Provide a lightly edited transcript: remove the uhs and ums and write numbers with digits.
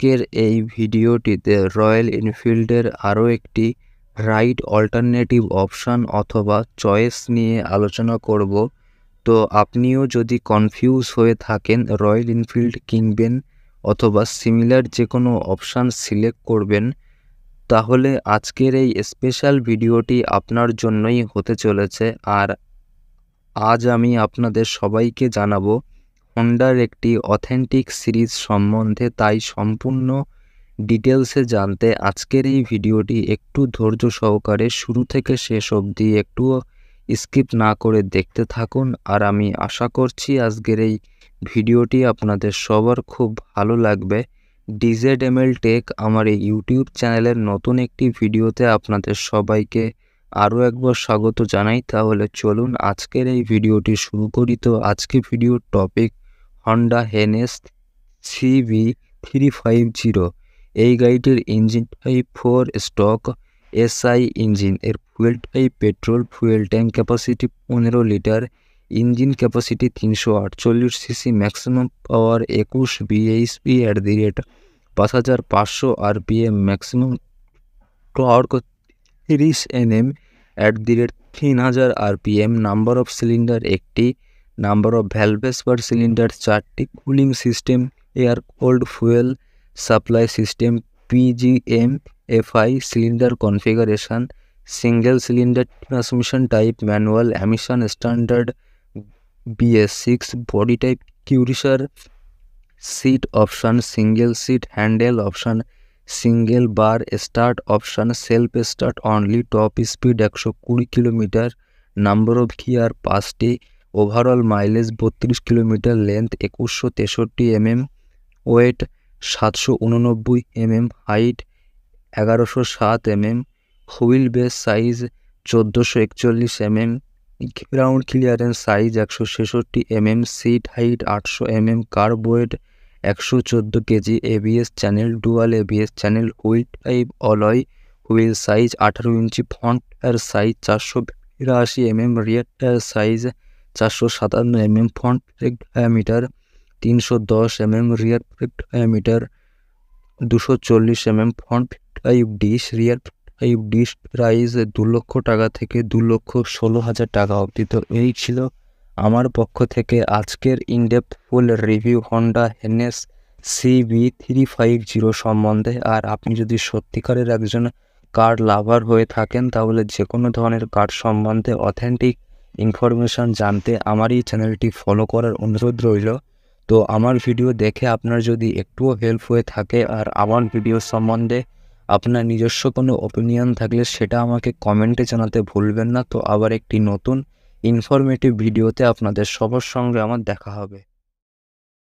আজকের এই ভিডিওটিতে রয়্যাল এনফিল্ডের আরও একটি রাইড অল্টারনেটিভ অপশান অথবা চয়েস নিয়ে আলোচনা করব। তো আপনিও যদি কনফিউজ হয়ে থাকেন রয়্যাল এনফিল্ড কিনবেন অথবা সিমিলার যে কোনো অপশান সিলেক্ট করবেন, তাহলে আজকের এই স্পেশাল ভিডিওটি আপনার জন্যই হতে চলেছে। আর আজ আমি আপনাদের সবাইকে জানাবো হন্ডার একটি অথেন্টিক সিরিজ সম্বন্ধে। তাই সম্পূর্ণ ডিটেলসে জানতে আজকের এই ভিডিওটি একটু ধৈর্য সহকারে শুরু থেকে শেষ অবধি একটুও স্কিপ না করে দেখতে থাকুন। আর আমি আশা করছি আজকের এই ভিডিওটি আপনাদের সবার খুব ভালো লাগবে। DZML টেক আমার এই ইউটিউব চ্যানেলের নতুন একটি ভিডিওতে আপনাদের সবাইকে আরও একবার স্বাগত জানাই। তাহলে চলুন আজকের এই ভিডিওটি শুরু করি। তো আজকে ভিডিওর টপিক হন্ডা হেনেস CV350। এই গাড়িটির engine type 4 stroke SI engine, এর fuel type petrol, fuel tank capacity 15 litre, engine capacity 348 cc, maximum power 21 bhp @5500 RPM, maximum torque 30 Nm @3000 RPM, number of cylinder একটি, number of valves per cylinder 4টি, cooling system air cooled fuel supply system PGM FI, cylinder configuration single cylinder, transmission type manual, emission standard BS6, body type cruiser, seat option single seat, handle option single bar, start option self start only, top speed 120 kilometre, number of gear 5টি, overall mileage 32 kilometre, length 2163 mm, weight 789 mm, height 1107 mm, wheel base size 1441 mm, ground clearance size 166 mm, seat height 800 mm, kerb weight 114 KG, ABS channel dual ABS channel, wheel type alloy, wheel size 18 inch, front tyre size 482 mm, rear tyre size 457 mm, front brake diameter 310 mm, rear brake diameter 240 mm, front type dish, rear type dish. Price 2 লক্ষ টাকা থেকে 2,16,000 টাকা অবধি। তো এই ছিল আমার পক্ষ থেকে আজকের in depth full review Honda H'ness CV350 সম্বন্ধে। আর আপনি যদি সত্যিকারের একজন কার লাভার হয়ে থাকেন তাহলে যে কোনো ধরনের কার সম্বন্ধে অথেন্টিক ইনফরমেশান জানতে আমার এই চ্যানেলটি ফলো করার অনুরোধ রইল। তো আমার ভিডিও দেখে আপনার যদি একটুও হেল্প হয়ে থাকে আর আমার ভিডিও সম্বন্ধে আপনার নিজস্ব কোনো ওপিনিয়ন থাকলে সেটা আমাকে কমেন্টে জানাতে ভুলবেন না। তো আবার একটি নতুন ইনফরমেটিভ ভিডিওতে আপনাদের সবার সঙ্গে আমার দেখা হবে।